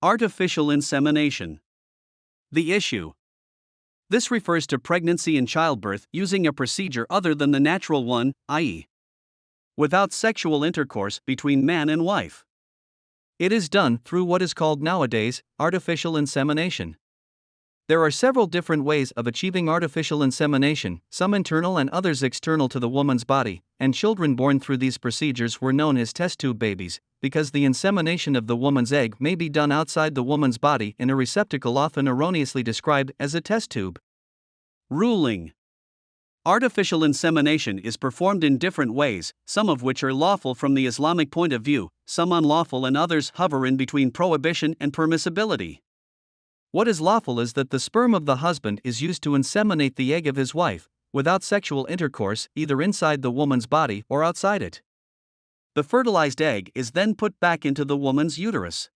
Artificial insemination. The issue. This refers to pregnancy and childbirth using a procedure other than the natural one, i.e., without sexual intercourse between man and wife. It is done through what is called nowadays artificial insemination. There are several different ways of achieving artificial insemination, some internal and others external to the woman's body, and children born through these procedures were known as test tube babies, because the insemination of the woman's egg may be done outside the woman's body in a receptacle often erroneously described as a test tube. Ruling. Artificial insemination is performed in different ways, some of which are lawful from the Islamic point of view, some unlawful, and others hover in between prohibition and permissibility. What is lawful is that the sperm of the husband is used to inseminate the egg of his wife, without sexual intercourse, either inside the woman's body or outside it. The fertilized egg is then put back into the woman's uterus.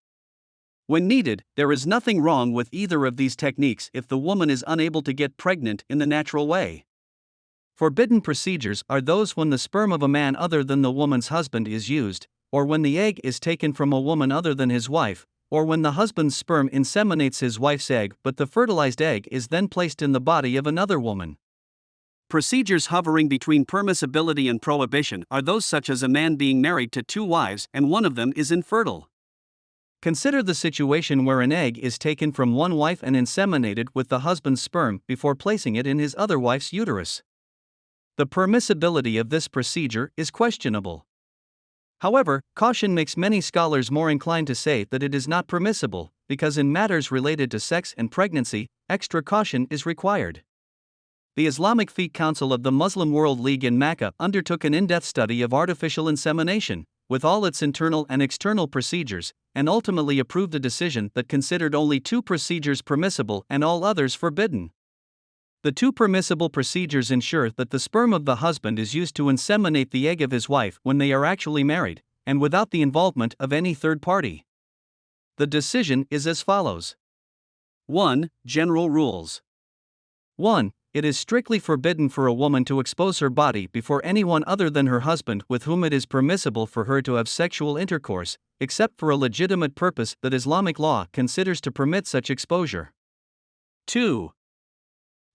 When needed, there is nothing wrong with either of these techniques if the woman is unable to get pregnant in the natural way. Forbidden procedures are those when the sperm of a man other than the woman's husband is used, or when the egg is taken from a woman other than his wife, or when the husband's sperm inseminates his wife's egg but the fertilized egg is then placed in the body of another woman. Procedures hovering between permissibility and prohibition are those such as a man being married to two wives and one of them is infertile. Consider the situation where an egg is taken from one wife and inseminated with the husband's sperm before placing it in his other wife's uterus. The permissibility of this procedure is questionable. However, caution makes many scholars more inclined to say that it is not permissible, because in matters related to sex and pregnancy, extra caution is required. The Islamic Fiqh Council of the Muslim World League in Mecca undertook an in-depth study of artificial insemination, with all its internal and external procedures, and ultimately approved a decision that considered only two procedures permissible and all others forbidden. The two permissible procedures ensure that the sperm of the husband is used to inseminate the egg of his wife when they are actually married, and without the involvement of any third party. The decision is as follows. 1. General rules. 1. It is strictly forbidden for a woman to expose her body before anyone other than her husband with whom it is permissible for her to have sexual intercourse, except for a legitimate purpose that Islamic law considers to permit such exposure. 2.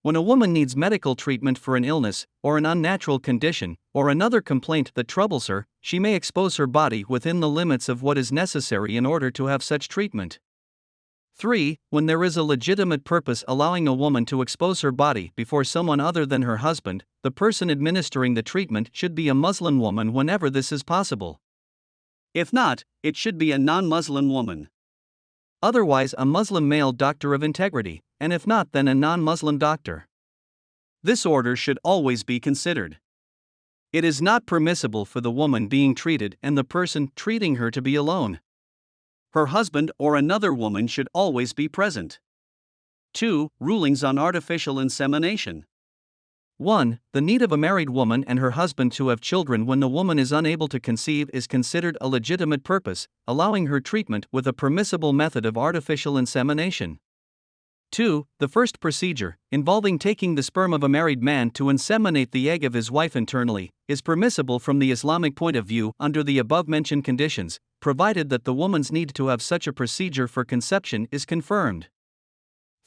When a woman needs medical treatment for an illness, or an unnatural condition, or another complaint that troubles her, she may expose her body within the limits of what is necessary in order to have such treatment. 3. When there is a legitimate purpose allowing a woman to expose her body before someone other than her husband, the person administering the treatment should be a Muslim woman whenever this is possible. If not, it should be a non-Muslim woman. Otherwise, a Muslim male doctor of integrity, and if not, then a non-Muslim doctor. This order should always be considered. It is not permissible for the woman being treated and the person treating her to be alone. Her husband or another woman should always be present. 2. Rulings on artificial insemination. 1. The need of a married woman and her husband to have children when the woman is unable to conceive is considered a legitimate purpose, allowing her treatment with a permissible method of artificial insemination. 2. The first procedure, involving taking the sperm of a married man to inseminate the egg of his wife internally, is permissible from the Islamic point of view under the above-mentioned conditions, provided that the woman's need to have such a procedure for conception is confirmed.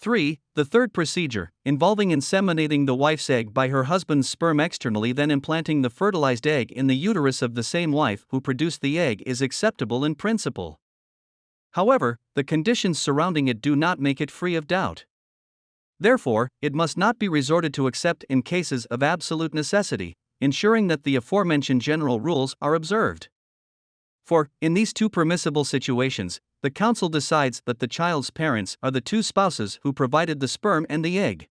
3. The third procedure, involving inseminating the wife's egg by her husband's sperm externally then implanting the fertilized egg in the uterus of the same wife who produced the egg, is acceptable in principle. However, the conditions surrounding it do not make it free of doubt. Therefore, it must not be resorted to except in cases of absolute necessity, ensuring that the aforementioned general rules are observed. For, in these two permissible situations, the council decides that the child's parents are the two spouses who provided the sperm and the egg.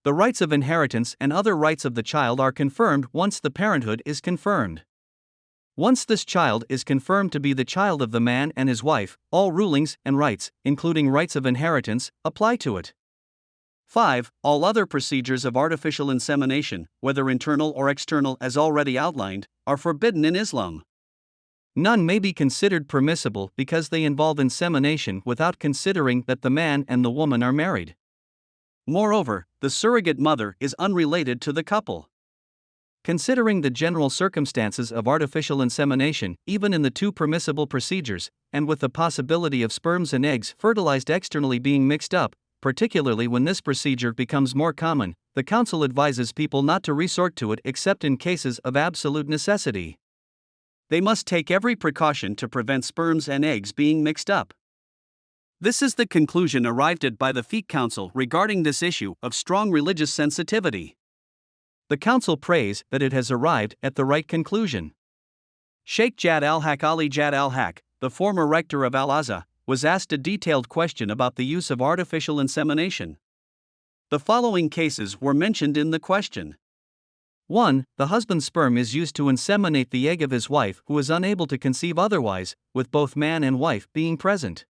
The rights of inheritance and other rights of the child are confirmed once the parenthood is confirmed. Once this child is confirmed to be the child of the man and his wife, all rulings and rights, including rights of inheritance, apply to it. 5. All other procedures of artificial insemination, whether internal or external as already outlined, are forbidden in Islam. None may be considered permissible because they involve insemination without considering that the man and the woman are married. Moreover, the surrogate mother is unrelated to the couple. Considering the general circumstances of artificial insemination, even in the two permissible procedures, and with the possibility of sperms and eggs fertilized externally being mixed up, particularly when this procedure becomes more common, the Council advises people not to resort to it except in cases of absolute necessity. They must take every precaution to prevent sperms and eggs being mixed up. This is the conclusion arrived at by the Fiqh Council regarding this issue of strong religious sensitivity. The Council prays that it has arrived at the right conclusion. Sheikh Jad al-Haq Ali Jad al-Haq, the former rector of Al-Azhar, was asked a detailed question about the use of artificial insemination. The following cases were mentioned in the question. 1. The husband's sperm is used to inseminate the egg of his wife who is unable to conceive otherwise, with both man and wife being present.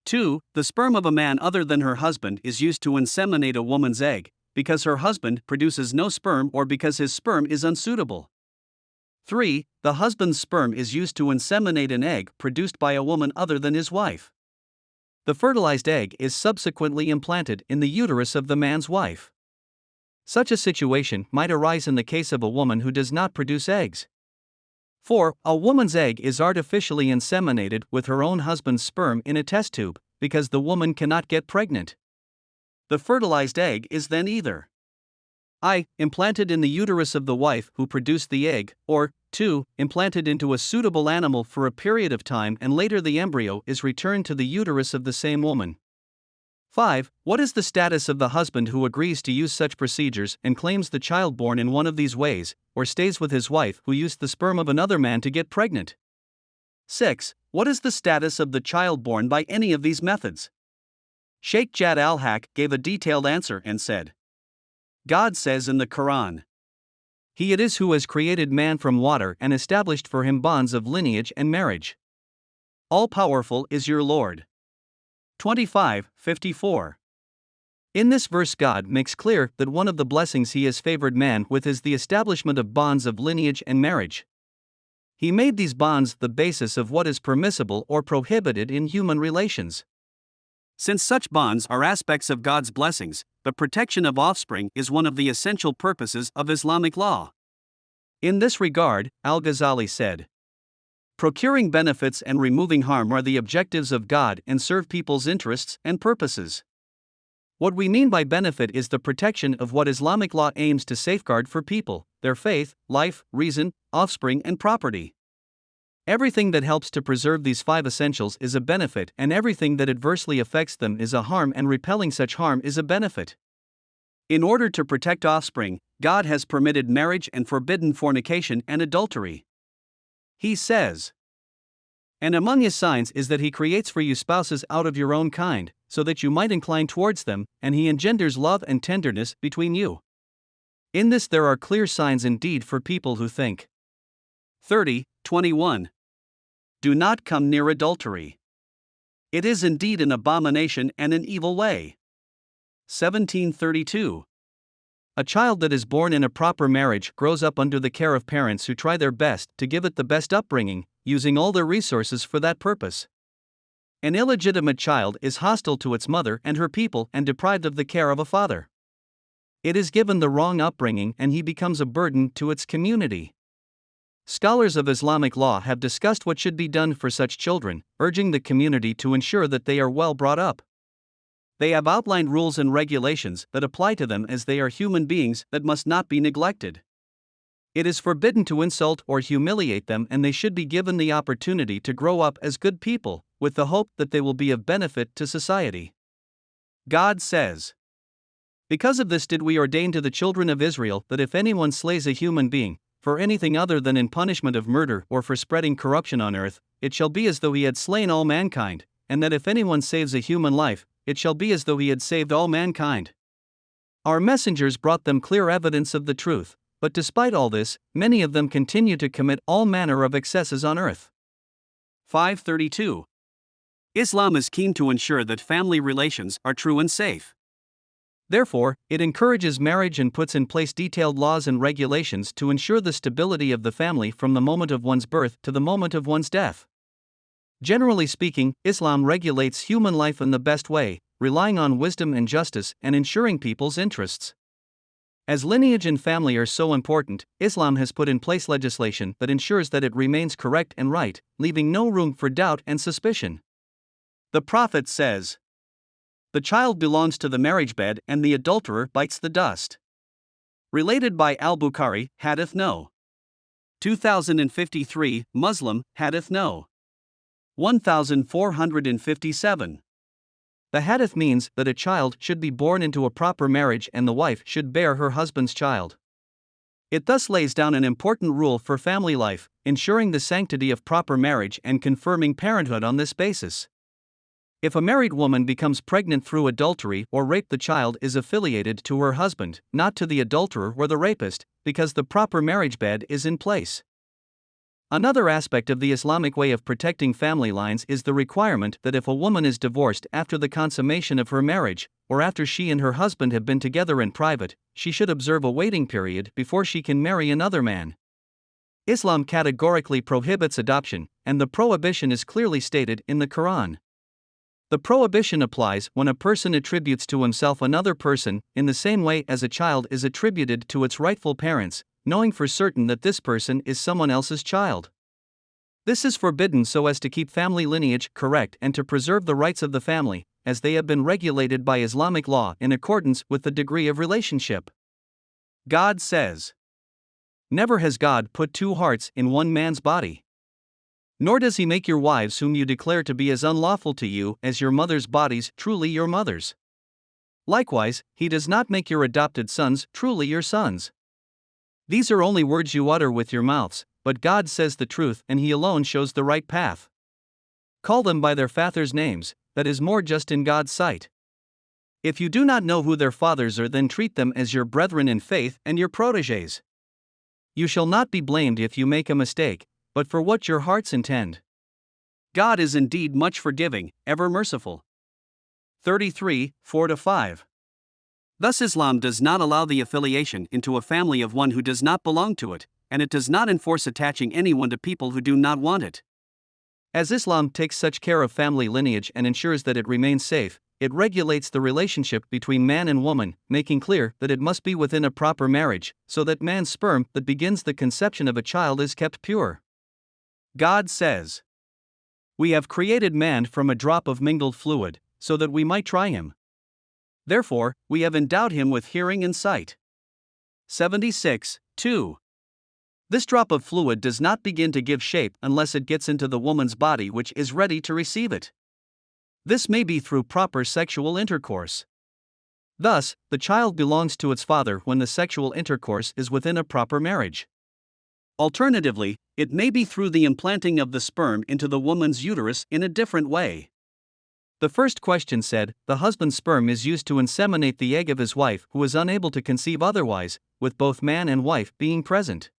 2. The sperm of a man other than her husband is used to inseminate a woman's egg, because her husband produces no sperm or because his sperm is unsuitable. 3. The husband's sperm is used to inseminate an egg produced by a woman other than his wife. The fertilized egg is subsequently implanted in the uterus of the man's wife. Such a situation might arise in the case of a woman who does not produce eggs. 4. A woman's egg is artificially inseminated with her own husband's sperm in a test tube, because the woman cannot get pregnant. The fertilized egg is then either I. Implanted in the uterus of the wife who produced the egg, or 2. Implanted into a suitable animal for a period of time and later the embryo is returned to the uterus of the same woman. 5. What is the status of the husband who agrees to use such procedures and claims the child born in one of these ways, or stays with his wife who used the sperm of another man to get pregnant? 6. What is the status of the child born by any of these methods? Sheikh Jad al-Haq gave a detailed answer and said, God says in the Quran, He it is who has created man from water and established for him bonds of lineage and marriage. All-powerful is your Lord. 25:54. In this verse God makes clear that one of the blessings He has favored man with is the establishment of bonds of lineage and marriage. He made these bonds the basis of what is permissible or prohibited in human relations. Since such bonds are aspects of God's blessings, the protection of offspring is one of the essential purposes of Islamic law. In this regard, Al-Ghazali said, Procuring benefits and removing harm are the objectives of God and serve people's interests and purposes. What we mean by benefit is the protection of what Islamic law aims to safeguard for people, their faith, life, reason, offspring, and property. Everything that helps to preserve these 5 essentials is a benefit, and everything that adversely affects them is a harm, and repelling such harm is a benefit. In order to protect offspring, God has permitted marriage and forbidden fornication and adultery. He says, And among His signs is that He creates for you spouses out of your own kind, so that you might incline towards them, and He engenders love and tenderness between you. In this there are clear signs indeed for people who think. 30:21. Do not come near adultery. It is indeed an abomination and an evil way. 17:32. A child that is born in a proper marriage grows up under the care of parents who try their best to give it the best upbringing, using all their resources for that purpose. An illegitimate child is hostile to its mother and her people and deprived of the care of a father. It is given the wrong upbringing and he becomes a burden to its community. Scholars of Islamic law have discussed what should be done for such children, urging the community to ensure that they are well brought up. They have outlined rules and regulations that apply to them as they are human beings that must not be neglected. It is forbidden to insult or humiliate them, and they should be given the opportunity to grow up as good people, with the hope that they will be of benefit to society. God says, Because of this did we ordain to the children of Israel that if anyone slays a human being, for anything other than in punishment of murder or for spreading corruption on earth, it shall be as though he had slain all mankind, and that if anyone saves a human life, it shall be as though he had saved all mankind. Our messengers brought them clear evidence of the truth, but despite all this, many of them continue to commit all manner of excesses on earth. 5:32. Islam is keen to ensure that family relations are true and safe. Therefore, it encourages marriage and puts in place detailed laws and regulations to ensure the stability of the family from the moment of one's birth to the moment of one's death. Generally speaking, Islam regulates human life in the best way, relying on wisdom and justice and ensuring people's interests. As lineage and family are so important, Islam has put in place legislation that ensures that it remains correct and right, leaving no room for doubt and suspicion. The Prophet says, "The child belongs to the marriage bed and the adulterer bites the dust." Related by Al-Bukhari, Hadith No. 2053, Muslim, Hadith No. 1457. The hadith means that a child should be born into a proper marriage and the wife should bear her husband's child. It thus lays down an important rule for family life, ensuring the sanctity of proper marriage and confirming parenthood on this basis. If a married woman becomes pregnant through adultery or rape, the child is affiliated to her husband, not to the adulterer or the rapist, because the proper marriage bed is in place. Another aspect of the Islamic way of protecting family lines is the requirement that if a woman is divorced after the consummation of her marriage, or after she and her husband have been together in private, she should observe a waiting period before she can marry another man. Islam categorically prohibits adoption, and the prohibition is clearly stated in the Quran. The prohibition applies when a person attributes to himself another person, in the same way as a child is attributed to its rightful parents, knowing for certain that this person is someone else's child. This is forbidden so as to keep family lineage correct and to preserve the rights of the family, as they have been regulated by Islamic law in accordance with the degree of relationship. God says, "Never has God put two hearts in one man's body. Nor does he make your wives whom you declare to be as unlawful to you as your mother's bodies truly your mothers. Likewise, he does not make your adopted sons truly your sons. These are only words you utter with your mouths, but God says the truth and he alone shows the right path. Call them by their fathers' names, that is more just in God's sight. If you do not know who their fathers are, then treat them as your brethren in faith and your protégés. You shall not be blamed if you make a mistake, but for what your hearts intend. God is indeed much forgiving, ever merciful." 33, 4-5. Thus Islam does not allow the affiliation into a family of one who does not belong to it, and it does not enforce attaching anyone to people who do not want it. As Islam takes such care of family lineage and ensures that it remains safe, it regulates the relationship between man and woman, making clear that it must be within a proper marriage, so that man's sperm that begins the conception of a child is kept pure. God says, "We have created man from a drop of mingled fluid, so that we might try him. Therefore, we have endowed him with hearing and sight." 76, 2. This drop of fluid does not begin to give shape unless it gets into the woman's body, which is ready to receive it. This may be through proper sexual intercourse. Thus, the child belongs to its father when the sexual intercourse is within a proper marriage. Alternatively, it may be through the implanting of the sperm into the woman's uterus in a different way. The first question said, the husband's sperm is used to inseminate the egg of his wife who is unable to conceive otherwise, with both man and wife being present.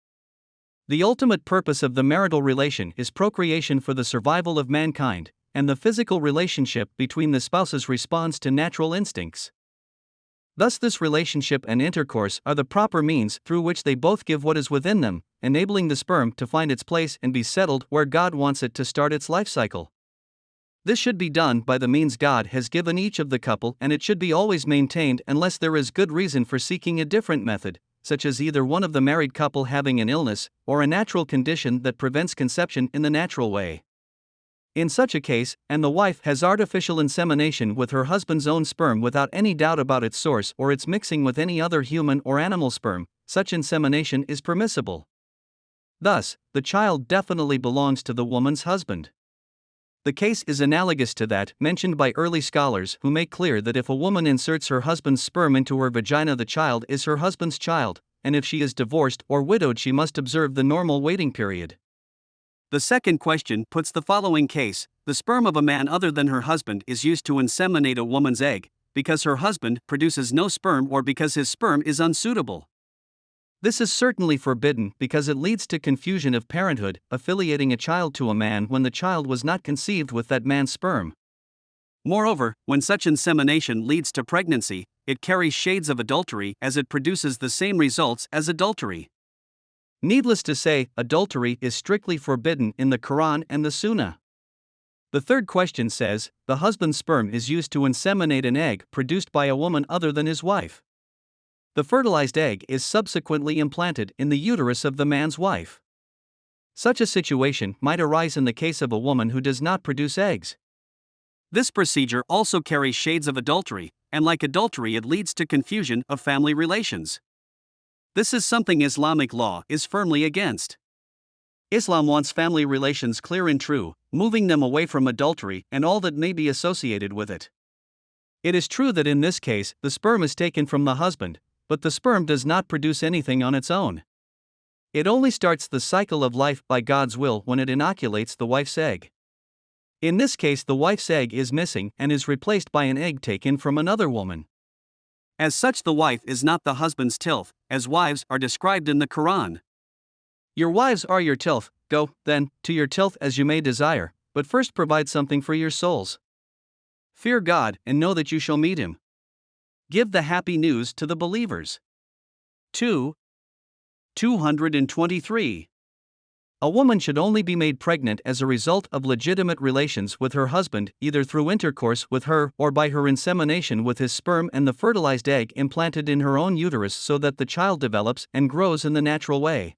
The ultimate purpose of the marital relation is procreation for the survival of mankind, and the physical relationship between the spouses responds to natural instincts. Thus, this relationship and intercourse are the proper means through which they both give what is within them, enabling the sperm to find its place and be settled where God wants it to start its life cycle. This should be done by the means God has given each of the couple, and it should be always maintained unless there is good reason for seeking a different method, such as either one of the married couple having an illness, or a natural condition that prevents conception in the natural way. In such a case, and the wife has artificial insemination with her husband's own sperm without any doubt about its source or its mixing with any other human or animal sperm, such insemination is permissible. Thus, the child definitely belongs to the woman's husband. The case is analogous to that mentioned by early scholars who make clear that if a woman inserts her husband's sperm into her vagina, the child is her husband's child, and if she is divorced or widowed, she must observe the normal waiting period. The second question puts the following case: the sperm of a man other than her husband is used to inseminate a woman's egg, because her husband produces no sperm or because his sperm is unsuitable. This is certainly forbidden because it leads to confusion of parenthood, affiliating a child to a man when the child was not conceived with that man's sperm. Moreover, when such insemination leads to pregnancy, it carries shades of adultery as it produces the same results as adultery. Needless to say, adultery is strictly forbidden in the Quran and the Sunnah. The third question says, the husband's sperm is used to inseminate an egg produced by a woman other than his wife. The fertilized egg is subsequently implanted in the uterus of the man's wife. Such a situation might arise in the case of a woman who does not produce eggs. This procedure also carries shades of adultery, and like adultery, it leads to confusion of family relations. This is something Islamic law is firmly against. Islam wants family relations clear and true, moving them away from adultery and all that may be associated with it. It is true that in this case, the sperm is taken from the husband, but the sperm does not produce anything on its own. It only starts the cycle of life by God's will when it inoculates the wife's egg. In this case, the wife's egg is missing and is replaced by an egg taken from another woman. As such, the wife is not the husband's tilth, as wives are described in the Quran. Your wives are your tilth. Go, then, to your tilth as you may desire, but first provide something for your souls. Fear God and know that you shall meet Him. Give the happy news to the believers. 223. A woman should only be made pregnant as a result of legitimate relations with her husband, either through intercourse with her or by her insemination with his sperm and the fertilized egg implanted in her own uterus so that the child develops and grows in the natural way.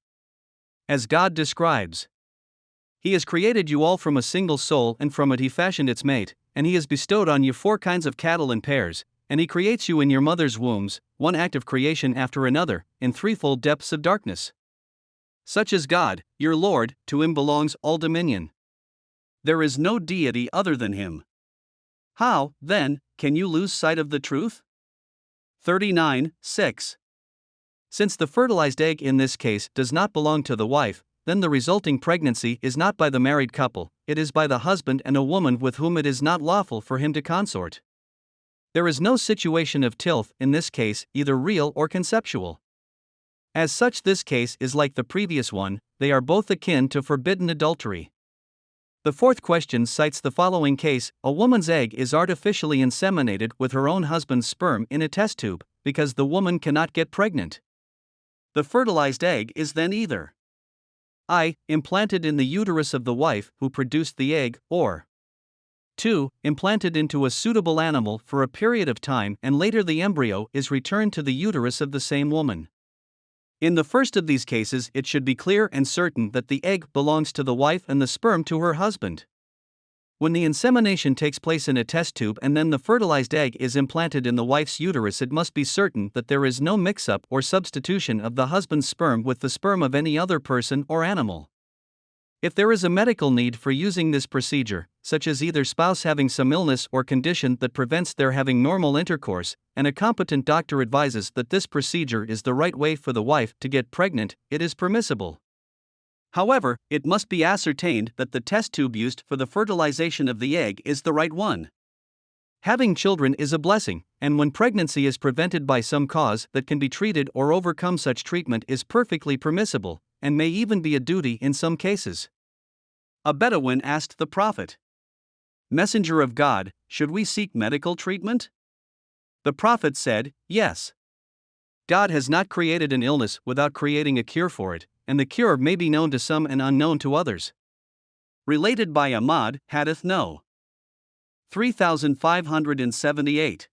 As God describes, He has created you all from a single soul, and from it He fashioned its mate, and He has bestowed on you 4 kinds of cattle in pairs, and He creates you in your mother's wombs, one act of creation after another, in threefold depths of darkness. Such is God, your Lord, to Him belongs all dominion. There is no deity other than Him. How, then, can you lose sight of the truth? 39:6. Since the fertilized egg in this case does not belong to the wife, then the resulting pregnancy is not by the married couple, it is by the husband and a woman with whom it is not lawful for him to consort. There is no situation of tilth in this case, either real or conceptual. As such, this case is like the previous one, they are both akin to forbidden adultery. The fourth question cites the following case: a woman's egg is artificially inseminated with her own husband's sperm in a test tube, because the woman cannot get pregnant. The fertilized egg is then either I. Implanted in the uterus of the wife who produced the egg, or 2. Implanted into a suitable animal for a period of time and later the embryo is returned to the uterus of the same woman. In the first of these cases, it should be clear and certain that the egg belongs to the wife and the sperm to her husband. When the insemination takes place in a test tube and then the fertilized egg is implanted in the wife's uterus, it must be certain that there is no mix-up or substitution of the husband's sperm with the sperm of any other person or animal. If there is a medical need for using this procedure, such as either spouse having some illness or condition that prevents their having normal intercourse, and a competent doctor advises that this procedure is the right way for the wife to get pregnant, it is permissible. However, it must be ascertained that the test tube used for the fertilization of the egg is the right one. Having children is a blessing, and when pregnancy is prevented by some cause that can be treated or overcome, such treatment is perfectly permissible, and may even be a duty in some cases. A Bedouin asked the Prophet, "Messenger of God, should we seek medical treatment?" The Prophet said, "Yes. God has not created an illness without creating a cure for it, and the cure may be known to some and unknown to others." Related by Ahmad, Hadith No. 3578.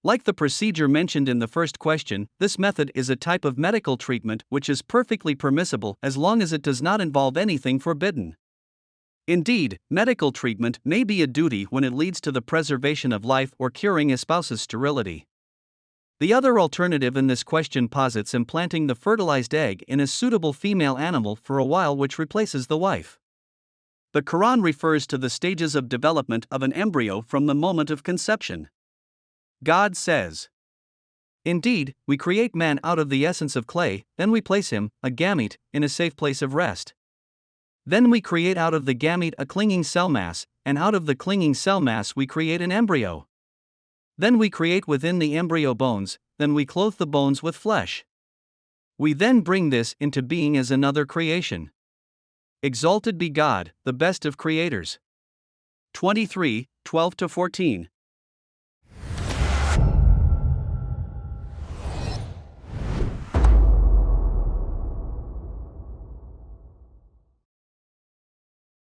Like the procedure mentioned in the first question, this method is a type of medical treatment which is perfectly permissible as long as it does not involve anything forbidden. Indeed, medical treatment may be a duty when it leads to the preservation of life or curing a spouse's sterility. The other alternative in this question posits implanting the fertilized egg in a suitable female animal for a while, which replaces the wife. The Quran refers to the stages of development of an embryo from the moment of conception. God says, "Indeed, we create man out of the essence of clay, then we place him, a gamete, in a safe place of rest. Then we create out of the gamete a clinging cell mass, and out of the clinging cell mass we create an embryo. Then we create within the embryo bones, then we clothe the bones with flesh. We then bring this into being as another creation. Exalted be God, the best of creators." 23:12-14.